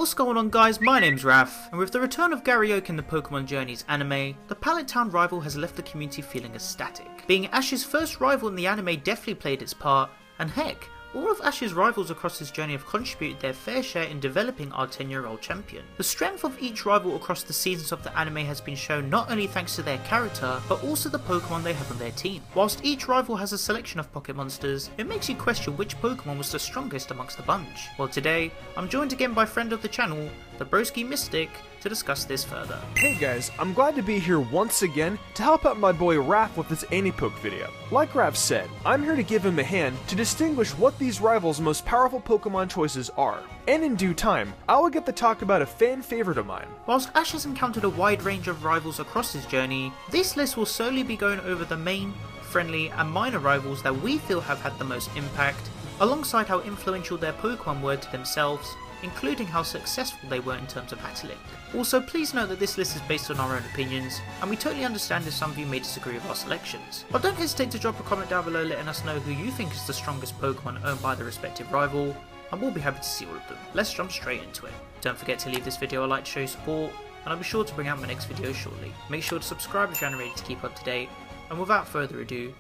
What's going on guys, my name's Raph, and with the return of Gary Oak in the Pokemon Journeys anime, the Pallet Town rival has left the community feeling ecstatic. Being Ash's first rival in the anime definitely played its part, and heck, all of Ash's rivals across his journey have contributed their fair share in developing our 10-year-old champion. The strength of each rival across the seasons of the anime has been shown not only thanks to their character, but also the Pokemon they have on their team. Whilst each rival has a selection of pocket monsters, it makes you question which Pokemon was the strongest amongst the bunch. Well, today, I'm joined again by friend of the channel, the Broski Mystic, to discuss this further. Hey guys, I'm glad to be here once again to help out my boy Raph with this Antipoke video. Like Raph said, I'm here to give him a hand to distinguish what these rivals' most powerful Pokemon choices are. And in due time, I will get to talk about a fan favorite of mine. Whilst Ash has encountered a wide range of rivals across his journey, this list will solely be going over the main, friendly and minor rivals that we feel have had the most impact, alongside how influential their Pokemon were to themselves, including how successful they were in terms of battling. Also, please note that this list is based on our own opinions, and we totally understand if some of you may disagree with our selections. But don't hesitate to drop a comment down below letting us know who you think is the strongest Pokemon owned by the respective rival, and we'll be happy to see all of them. Let's jump straight into it. Don't forget to leave this video a like to show your support, and I'll be sure to bring out my next video shortly. Make sure to subscribe if you're ready to keep up to date, and without further ado,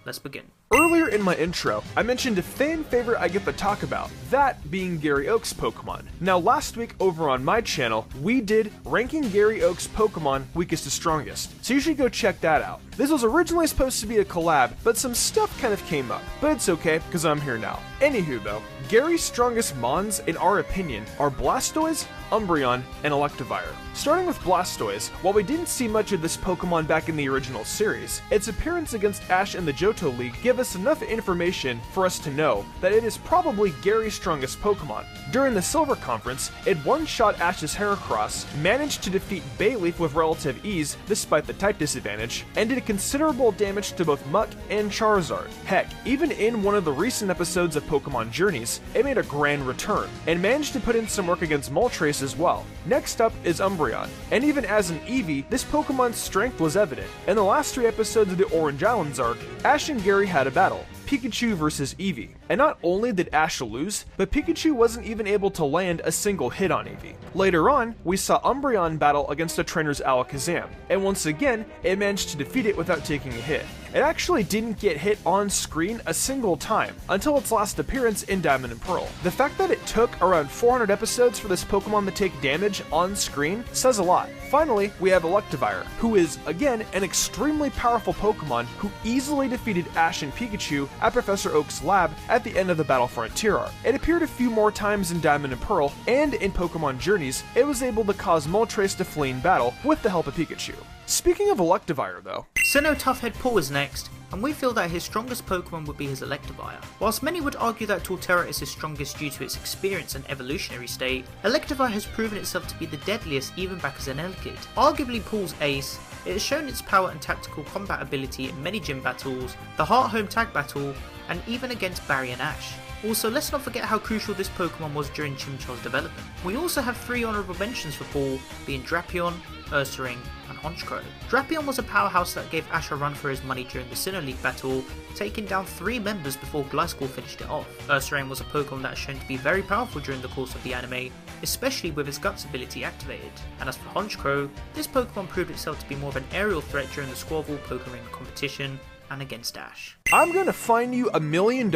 let's begin. Earlier in my intro, I mentioned a fan favorite I get to talk about, that being Gary Oak's Pokemon. Now last week over on my channel, we did ranking Gary Oak's Pokemon weakest to strongest, so you should go check that out. This was originally supposed to be a collab, but some stuff kind of came up, but it's okay, because I'm here now. Anywho though, Gary's strongest Mons, in our opinion, are Blastoise, Umbreon, and Electivire. Starting with Blastoise, while we didn't see much of this Pokemon back in the original series, its appearance against Ash in the Johto League gave us enough information for us to know that it is probably Gary's strongest Pokemon. During the Silver Conference, it one-shot Ash's Heracross, managed to defeat Bayleaf with relative ease despite the type disadvantage, and did considerable damage to both Muck and Charizard. Heck, even in one of the recent episodes of Pokemon Journeys, it made a grand return, and managed to put in some work against Moltres as well. Next up is Umbreon, and even as an Eevee, this Pokemon's strength was evident. In the last 3 episodes of the Orange Islands arc, Ash and Gary had a battle, Pikachu versus Eevee. And not only did Ash lose, but Pikachu wasn't even able to land a single hit on Eevee. Later on, we saw Umbreon battle against a trainer's Alakazam, and once again, it managed to defeat it without taking a hit. It actually didn't get hit on screen a single time, until its last appearance in Diamond and Pearl. The fact that it took around 400 episodes for this Pokemon to take damage on screen says a lot. Finally, we have Electivire, who is, again, an extremely powerful Pokemon who easily defeated Ash and Pikachu at Professor Oak's lab at the end of the Battle Frontier. It appeared a few more times in Diamond and Pearl, and in Pokemon Journeys, it was able to cause Moltres to flee in battle with the help of Pikachu. Speaking of Electivire though, Sinnoh Toughhead Paul is next, and we feel that his strongest Pokemon would be his Electivire. Whilst many would argue that Torterra is his strongest due to its experience and evolutionary state, Electivire has proven itself to be the deadliest even back as an Elekid. Arguably Paul's ace, it has shown its power and tactical combat ability in many gym battles, the Heart-Home Tag Battle, and even against Barry and Ash. Also, let's not forget how crucial this Pokemon was during Chimchar's development. We also have 3 honourable mentions for Paul, being Drapion, Ursaring, and Honchkrow. Drapion was a powerhouse that gave Ash a run for his money during the Sinnoh League battle, taking down 3 members before Gliscor finished it off. Ursaring was a Pokemon that is shown to be very powerful during the course of the anime, especially with its Guts ability activated. And as for Honchkrow, this Pokemon proved itself to be more of an aerial threat during the Squirtle Pokémon competition, and against Ash. I'm gonna fine you $1 million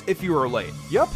if you are late. Yup,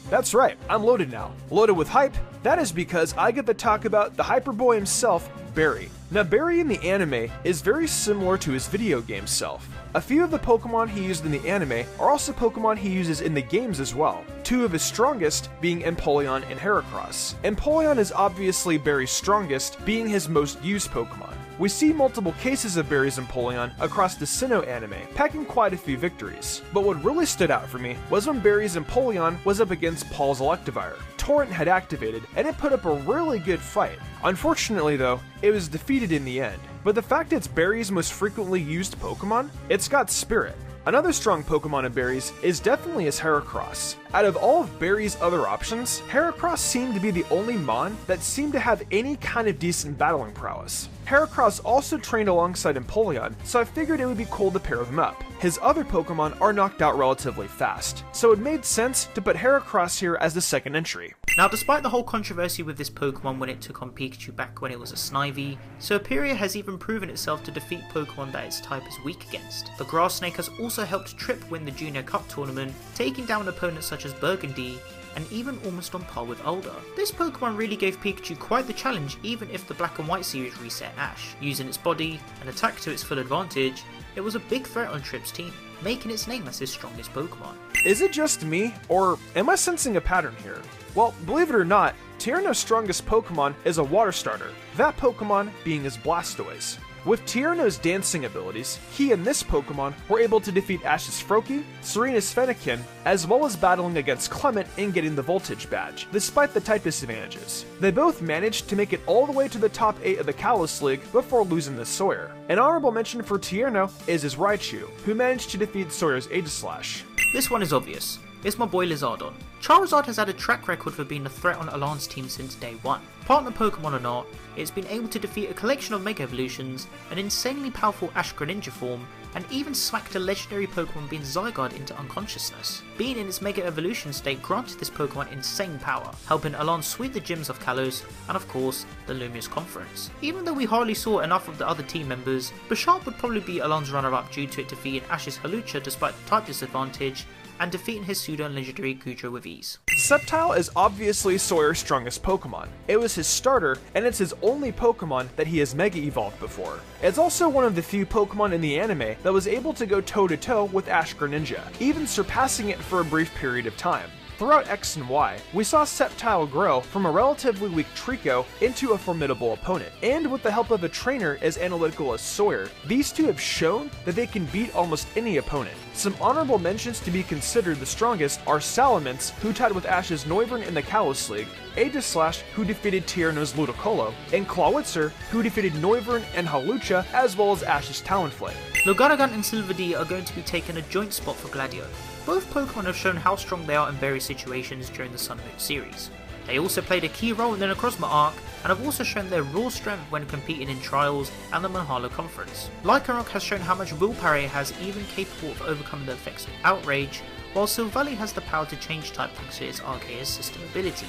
that's right, I'm loaded now. Loaded with hype? That is because I get to talk about the Hyperboy himself, Barry. Now Barry in the anime is very similar to his video game self. A few of the Pokemon he used in the anime are also Pokemon he uses in the games as well, 2 of his strongest being Empoleon and Heracross. Empoleon is obviously Barry's strongest, being his most used Pokemon. We see multiple cases of Barry's Empoleon across the Sinnoh anime, packing quite a few victories. But what really stood out for me was when Barry's Empoleon was up against Paul's Electivire. Torrent had activated, and it put up a really good fight. Unfortunately though, it was defeated in the end. But the fact it's Barry's most frequently used Pokemon, it's got spirit. Another strong Pokemon of Barry's is definitely his Heracross. Out of all of Barry's other options, Heracross seemed to be the only Mon that seemed to have any kind of decent battling prowess. Heracross also trained alongside Empoleon, so I figured it would be cool to pair them up. His other Pokemon are knocked out relatively fast, so it made sense to put Heracross here as the second entry. Now, despite the whole controversy with this Pokemon when it took on Pikachu back when it was a Snivy, Serperior has even proven itself to defeat Pokemon that its type is weak against. The Grass Snake has also helped Trip win the Junior Cup tournament, taking down opponents such as Burgundy, and even almost on par with Alder. This Pokemon really gave Pikachu quite the challenge even if the Black and White series reset Ash. Using its body and attack to its full advantage, it was a big threat on Trip's team, making its name as his strongest Pokemon. Is it just me, or am I sensing a pattern here? Well, believe it or not, Tierno's strongest Pokemon is a water starter, that Pokemon being his Blastoise. With Tierno's dancing abilities, he and this Pokemon were able to defeat Ash's Froakie, Serena's Fennekin, as well as battling against Clement and getting the Voltage badge, despite the type disadvantages. They both managed to make it all the way to the top 8 of the Kalos League before losing to Sawyer. An honorable mention for Tierno is his Raichu, who managed to defeat Sawyer's Aegislash. This one is obvious. It's my boy Lizardon. Charizard has had a track record for being a threat on Alan's team since day one. Partner Pokemon or not, it's been able to defeat a collection of Mega Evolutions, an insanely powerful Ash Greninja form, and even smacked a legendary Pokemon being Zygarde into unconsciousness. Being in its Mega Evolution state granted this Pokemon insane power, helping Alan sweep the gyms of Kalos, and of course, the Lumious Conference. Even though we hardly saw enough of the other team members, Bisharp would probably be Alan's runner-up due to it defeating Ash's Hawlucha despite the type disadvantage, and defeating his pseudo-legendary Goodra with ease. Sceptile is obviously Sawyer's strongest Pokemon. It was his starter, and it's his only Pokemon that he has Mega Evolved before. It's also one of the few Pokemon in the anime that was able to go toe-to-toe with Ash Greninja, even surpassing it for a brief period of time. Throughout X and Y, we saw Sceptile grow from a relatively weak Trico into a formidable opponent, and with the help of a trainer as analytical as Sawyer, these two have shown that they can beat almost any opponent. Some honorable mentions to be considered the strongest are Salamence, who tied with Ash's Noivern in the Kalos League, Aegislash, who defeated Tierno's Ludicolo, and Clawitzer, who defeated Noivern and Hawlucha, as well as Ash's Talonflame. Lugaragant and Silverdee are going to be taking a joint spot for Gladio. Both Pokemon have shown how strong they are in various situations during the Sun Moon series. They also played a key role in the Necrozma arc, and have also shown their raw strength when competing in Trials and the Mahalo Conference. Lycanroc has shown how much willpower it has, even capable of overcoming the effects of Outrage, while Silvally has the power to change type thanks to its Arceus system ability,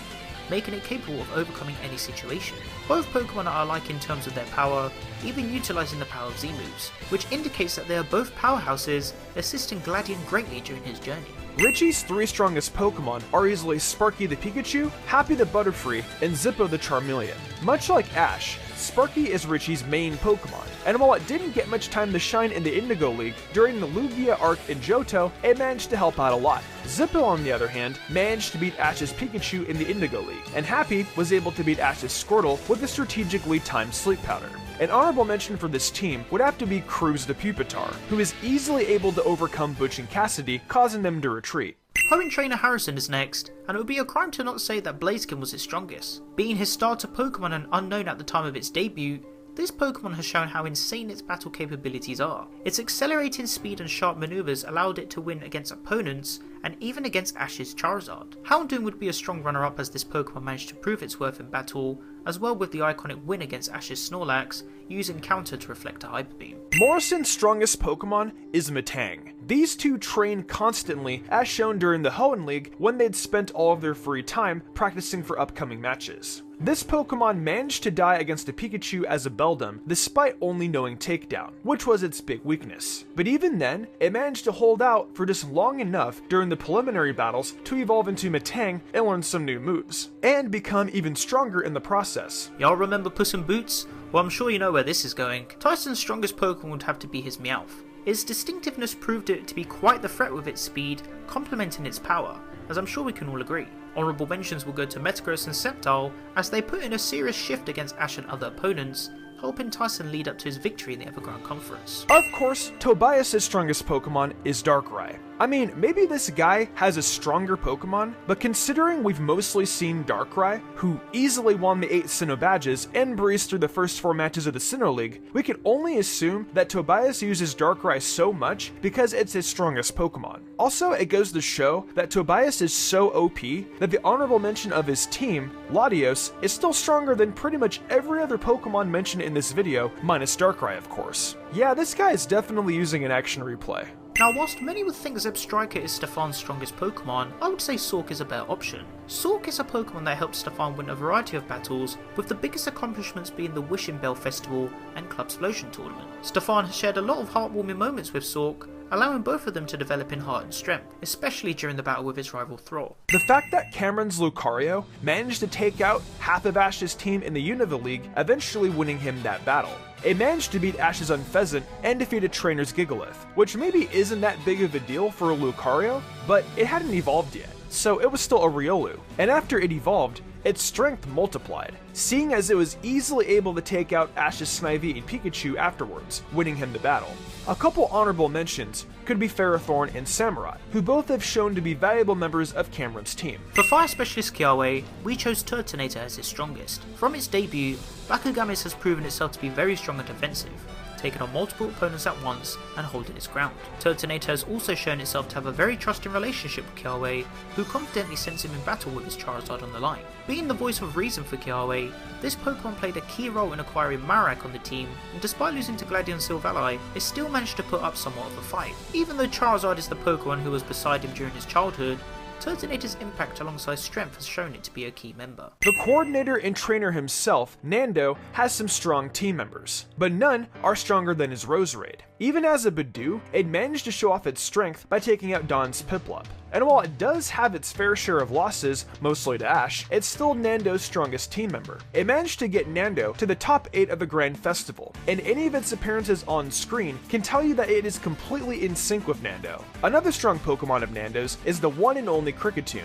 making it capable of overcoming any situation. Both Pokemon are alike in terms of their power, even utilising the power of Z-moves, which indicates that they are both powerhouses, assisting Gladion greatly during his journey. Richie's three strongest Pokemon are easily Sparky the Pikachu, Happy the Butterfree, and Zippo the Charmeleon. Much like Ash, Sparky is Richie's main Pokemon, and while it didn't get much time to shine in the Indigo League, during the Lugia arc in Johto, it managed to help out a lot. Zippo, on the other hand, managed to beat Ash's Pikachu in the Indigo League, and Happy was able to beat Ash's Squirtle with a strategically timed Sleep Powder. An honorable mention for this team would have to be Cruz the Pupitar, who is easily able to overcome Butch and Cassidy, causing them to retreat. Hoenn Trainer Harrison is next, and it would be a crime to not say that Blaziken was his strongest. Being his starter Pokemon and unknown at the time of its debut, this Pokemon has shown how insane its battle capabilities are. Its accelerating speed and sharp maneuvers allowed it to win against opponents, and even against Ash's Charizard. Houndoom would be a strong runner-up as this Pokemon managed to prove its worth in battle, as well with the iconic win against Ash's Snorlax, using Counter to reflect a Hyper Beam. Morrison's strongest Pokemon is Metang. These two train constantly, as shown during the Hoenn League when they'd spent all of their free time practicing for upcoming matches. This Pokemon managed to die against a Pikachu as a Beldum despite only knowing Takedown, which was its big weakness. But even then, it managed to hold out for just long enough during the preliminary battles to evolve into Metang and learn some new moves, and become even stronger in the process. Y'all remember Puss in Boots? Well, I'm sure you know where this is going. Tyson's strongest Pokemon would have to be his Meowth. Its distinctiveness proved it to be quite the threat with its speed, complementing its power, as I'm sure we can all agree. Honourable mentions will go to Metagross and Sceptile, as they put in a serious shift against Ash and other opponents, helping Tyson lead up to his victory in the Evergrande Conference. Of course, Tobias' strongest Pokemon is Darkrai. I mean, maybe this guy has a stronger Pokemon, but considering we've mostly seen Darkrai, who easily won the 8 Sinnoh badges and breezed through the first 4 matches of the Sinnoh League, we can only assume that Tobias uses Darkrai so much because it's his strongest Pokemon. Also, it goes to show that Tobias is so OP that the honorable mention of his team, Latios, is still stronger than pretty much every other Pokemon mentioned in this video, minus Darkrai of course. Yeah, this guy is definitely using an action replay. Now, whilst many would think Zebstrika is Stefan's strongest Pokemon, I would say Sork is a better option. Sork is a Pokemon that helped Stefan win a variety of battles, with the biggest accomplishments being the Wishing Bell Festival and Club Explosion Tournament. Stefan has shared a lot of heartwarming moments with Sork, allowing both of them to develop in heart and strength, especially during the battle with his rival Thrall. The fact that Cameron's Lucario managed to take out half of Ash's team in the Unova League, eventually winning him that battle. It managed to beat Ash's Unfezant and defeated Trainer's Gigalith, which maybe isn't that big of a deal for a Lucario, but it hadn't evolved yet, so it was still a Riolu. And after it evolved, its strength multiplied, seeing as it was easily able to take out Ash's Snivy and Pikachu afterwards, winning him the battle. A couple honorable mentions could be Ferrothorn and Samurai, who both have shown to be valuable members of Cameron's team. For Fire Specialist Kiawe, we chose Turtonator as his strongest. From its debut, Bakugamis has proven itself to be very strong and defensive, taking on multiple opponents at once and holding its ground. Turtonator has also shown itself to have a very trusting relationship with Kiawe, who confidently sends him in battle with his Charizard on the line. Being the voice of reason for Kiawe, this Pokemon played a key role in acquiring Marak on the team, and despite losing to Gladion Silvally, it still managed to put up somewhat of a fight. Even though Charizard is the Pokemon who was beside him during his childhood, Turtonator's impact alongside strength has shown it to be a key member. The coordinator and trainer himself, Nando, has some strong team members, but none are stronger than his Roserade. Even as a Budew, it managed to show off its strength by taking out Dawn's Piplup. And while it does have its fair share of losses, mostly to Ash, it's still Nando's strongest team member. It managed to get Nando to the top 8 of the Grand Festival, and any of its appearances on screen can tell you that it is completely in sync with Nando. Another strong Pokemon of Nando's is the one and only Kricketune.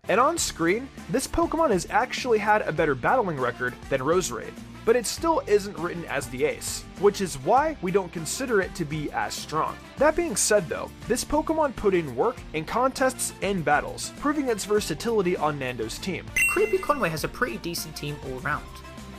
And on screen, this Pokemon has actually had a better battling record than Roserade, but it still isn't written as the ace, which is why we don't consider it to be as strong. That being said though, this Pokemon put in work in contests and battles, proving its versatility on Nando's team. Creepy Conway has a pretty decent team all round.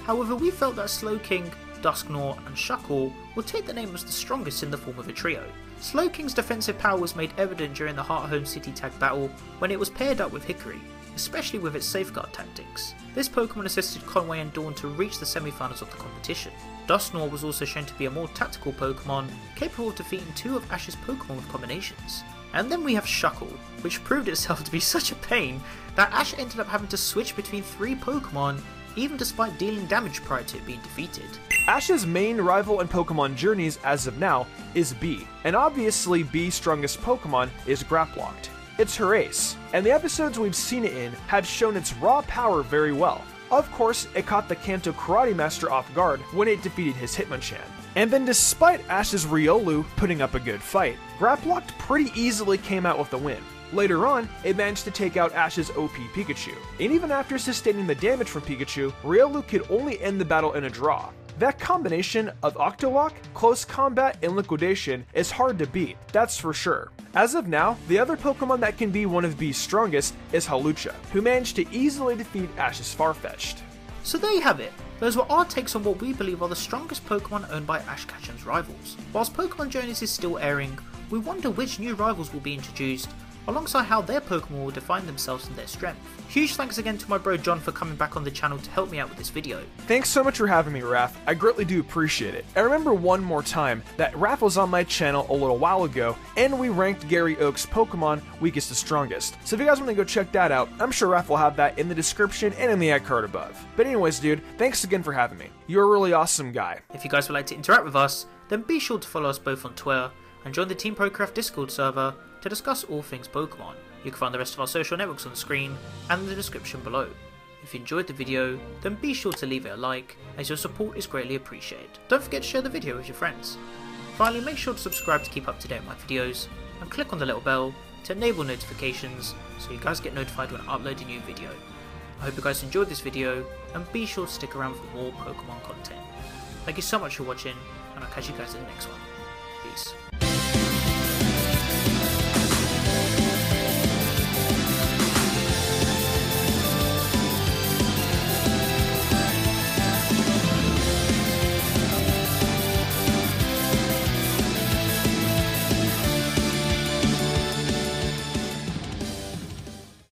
However, we felt that Slowking, Dusknoir and Shuckle will take the name as the strongest in the form of a trio. Slowking's defensive power was made evident during the Heart Home City Tag battle when it was paired up with Hickory, especially with its safeguard tactics. This Pokemon assisted Conway and Dawn to reach the semi-finals of the competition. Dusknoir was also shown to be a more tactical Pokemon, capable of defeating 2 of Ash's Pokemon with combinations. And then we have Shuckle, which proved itself to be such a pain that Ash ended up having to switch between 3 Pokemon, even despite dealing damage prior to it being defeated. Ash's main rival in Pokemon Journeys as of now is Bee, and obviously Bee's strongest Pokemon is Graplocked. It's her ace, and the episodes we've seen it in have shown its raw power very well. Of course, it caught the Kanto Karate Master off guard when it defeated his Hitmonchan. And then despite Ash's Riolu putting up a good fight, Graplocked pretty easily came out with the win. Later on, it managed to take out Ash's OP Pikachu, and even after sustaining the damage from Pikachu, Riolu could only end the battle in a draw. That combination of Octolock, Close Combat, and Liquidation is hard to beat, that's for sure. As of now, the other Pokemon that can be one of Bee's strongest is Hawlucha, who managed to easily defeat Ash's Farfetch'd. So there you have it. Those were our takes on what we believe are the strongest Pokemon owned by Ash Ketchum's rivals. Whilst Pokemon Journeys is still airing, we wonder which new rivals will be introduced, alongside how their Pokemon will define themselves and their strength. Huge thanks again to my bro John for coming back on the channel to help me out with this video. Thanks so much for having me, Raph. I greatly do appreciate it. I remember one more time that Raph was on my channel a little while ago, and we ranked Gary Oak's Pokemon weakest to strongest. So if you guys want to go check that out, I'm sure Raph will have that in the description and in the ad card above. But anyways, dude, thanks again for having me. You're a really awesome guy. If you guys would like to interact with us, then be sure to follow us both on Twitter and join the Team PokeCraft Discord server to discuss all things Pokemon. You can find the rest of our social networks on the screen and in the description below. If you enjoyed the video, then be sure to leave it a like, as your support is greatly appreciated. Don't forget to share the video with your friends. Finally, make sure to subscribe to keep up to date with my videos, and click on the little bell to enable notifications so you guys get notified when I upload a new video. I hope you guys enjoyed this video, and be sure to stick around for more Pokemon content. Thank you so much for watching, and I'll catch you guys in the next one. Peace.